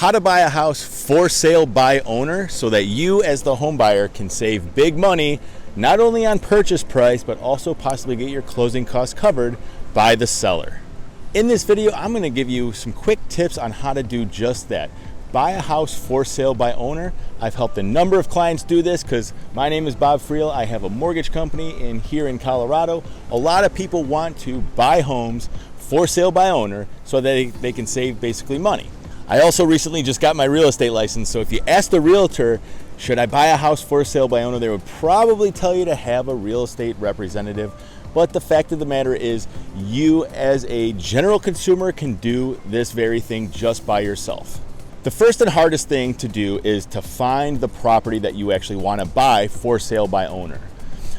How to buy a house for sale by owner so that you as the home buyer can save big money, not only on purchase price, but also possibly get your closing costs covered by the seller. In this video, I'm going to give you some quick tips on how to do just that. Buy a house for sale by owner. I've helped a number of clients do this because my name is Bob Friel. I have a mortgage company here in Colorado. A lot of people want to buy homes for sale by owner so that they can save basically money. I also recently just got my real estate license, so if you ask the realtor, should I buy a house for sale by owner, they would probably tell you to have a real estate representative. But the fact of the matter is, you as a general consumer can do this very thing just by yourself. The first and hardest thing to do is to find the property that you actually want to buy for sale by owner.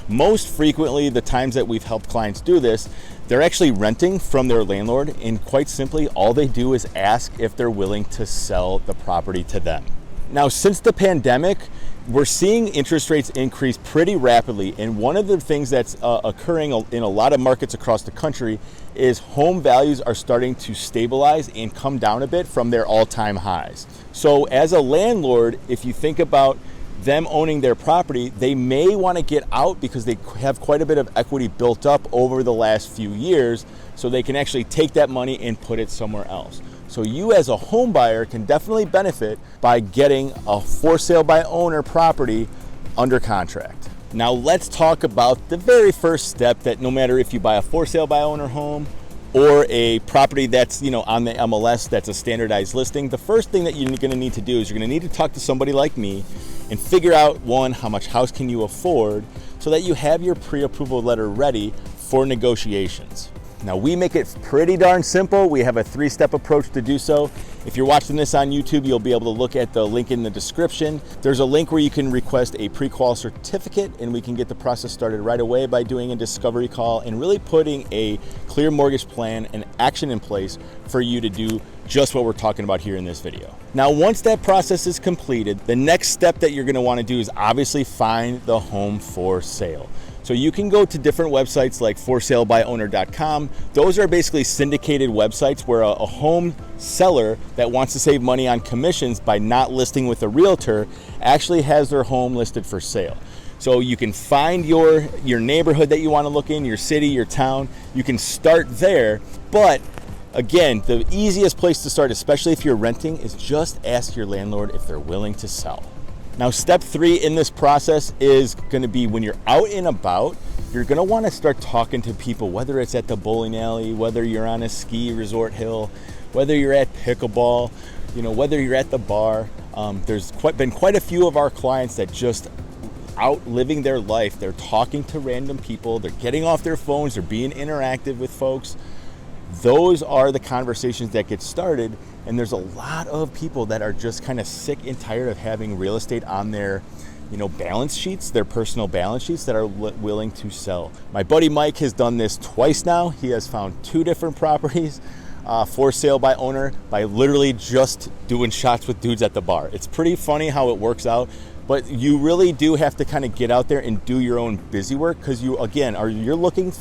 Most frequently, the times that we've helped clients do this, they're actually renting from their landlord, and quite simply, all they do is ask if they're willing to sell the property to them. Now, since the pandemic, we're seeing interest rates increase pretty rapidly, and one of the things that's occurring in a lot of markets across the country is home values are starting to stabilize and come down a bit from their all-time highs. So as a landlord, if you think about them owning their property, they may want to get out because they have quite a bit of equity built up over the last few years, so they can actually take that money and put it somewhere else. So you as a home buyer can definitely benefit by getting a for sale by owner property under contract. Now let's talk about the very first step, that no matter if you buy a for sale by owner home or a property that's on the MLS that's a standardized listing, the first thing that you're going to need to do is you're going to need to talk to somebody like me and figure out, one, how much house can you afford so that you have your pre-approval letter ready for negotiations. Now, we make it pretty darn simple. We have a 3-step approach to do so. If you're watching this on YouTube, you'll be able to look at the link in the description. There's a link where you can request a pre-qual certificate, and we can get the process started right away by doing a discovery call and really putting a clear mortgage plan and action in place for you to do just what we're talking about here in this video. Now, once that process is completed, the next step that you're going to want to do is obviously find the home for sale. So you can go to different websites like forsalebyowner.com. Those are basically syndicated websites where a home seller that wants to save money on commissions by not listing with a realtor actually has their home listed for sale. So you can find your neighborhood that you want to look in, your city, your town. You can start there, but again, the easiest place to start, especially if you're renting, is just ask your landlord if they're willing to sell. Now, step 3 in this process is going to be when you're out and about, you're going to want to start talking to people, whether it's at the bowling alley, whether you're on a ski resort hill, whether you're at pickleball, whether you're at the bar. There's been quite a few of our clients that just out living their life. They're talking to random people. They're getting off their phones. They're being interactive with folks. Those are the conversations that get started, and there's a lot of people that are just kind of sick and tired of having real estate on their balance sheets, their personal balance sheets, that are willing to sell. My buddy Mike has done this twice now. He has found 2 different properties for sale by owner by literally just doing shots with dudes at the bar. It's pretty funny how it works out, but you really do have to kind of get out there and do your own busy work, because you're looking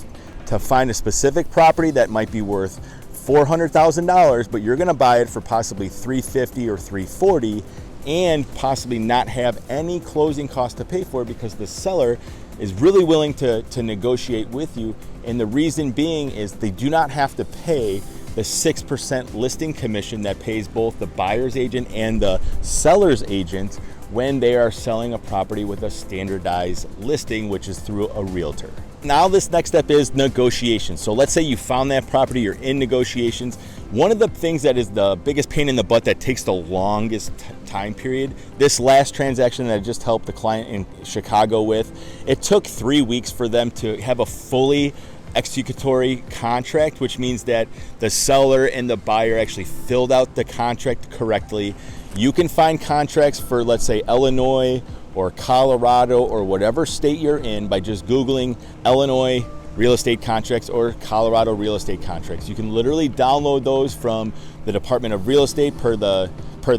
to find a specific property that might be worth $400,000, but you're going to buy it for possibly $350,000 or $340,000 and possibly not have any closing cost to pay for it because the seller is really willing to negotiate with you. And the reason being is they do not have to pay the 6% listing commission that pays both the buyer's agent and the seller's agent when they are selling a property with a standardized listing, which is through a realtor. Now this next step is negotiation. So let's say you found that property, you're in negotiations. One of the things that is the biggest pain in the butt that takes the longest time period, this last transaction that I just helped the client in Chicago with, it took 3 weeks for them to have a fully executory contract, which means that the seller and the buyer actually filled out the contract correctly. You can find contracts for, let's say, Illinois or Colorado or whatever state you're in by just Googling Illinois real estate contracts or Colorado real estate contracts. You can literally download those from the Department of Real Estate per the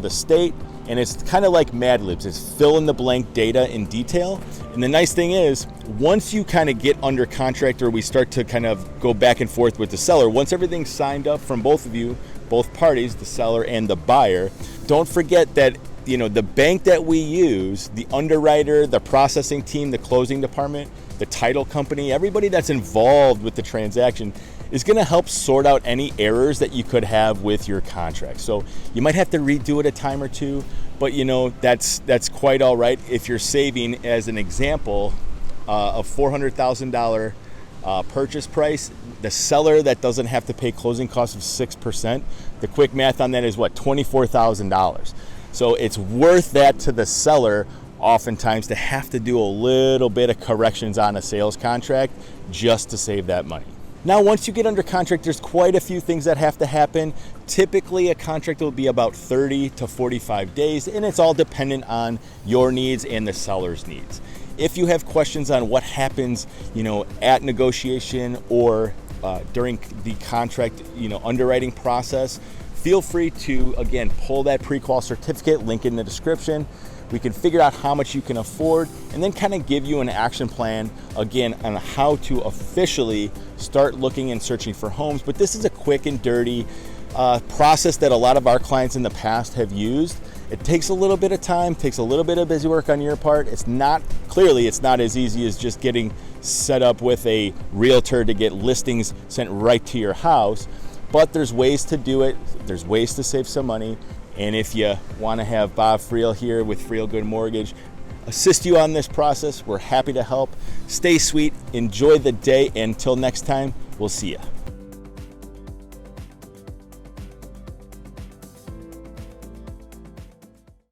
state, and it's kind of like Mad Libs. It's fill in the blank data in detail. And the nice thing is, once you kind of get under contract or we start to kind of go back and forth with the seller, once everything's signed up from both of you both parties, the seller and the buyer. Don't forget that the bank that we use, the underwriter, the processing team, the closing department, the title company, everybody that's involved with the transaction is going to help sort out any errors that you could have with your contract. So you might have to redo it a time or two, but that's quite all right. If you're saving, as an example, a $400,000 purchase price, the seller that doesn't have to pay closing costs of 6%, the quick math on that is what, $24,000. So it's worth that to the seller oftentimes to have to do a little bit of corrections on a sales contract just to save that money. Now, once you get under contract, there's quite a few things that have to happen. Typically, a contract will be about 30 to 45 days, and it's all dependent on your needs and the seller's needs. If you have questions on what happens, at negotiation or during the contract, underwriting process, feel free to, again, pull that pre-qual certificate, link in the description. We can figure out how much you can afford and then kind of give you an action plan, again, on how to officially start looking and searching for homes. But this is a quick and dirty process that a lot of our clients in the past have used. It takes a little bit of time, takes a little bit of busy work on your part. It's not as easy as just getting set up with a realtor to get listings sent right to your house. But there's ways to do it. There's ways to save some money. And if you want to have Bob Friel here with Friel Good Mortgage assist you on this process, we're happy to help. Stay sweet, enjoy the day. Until next time, we'll see you.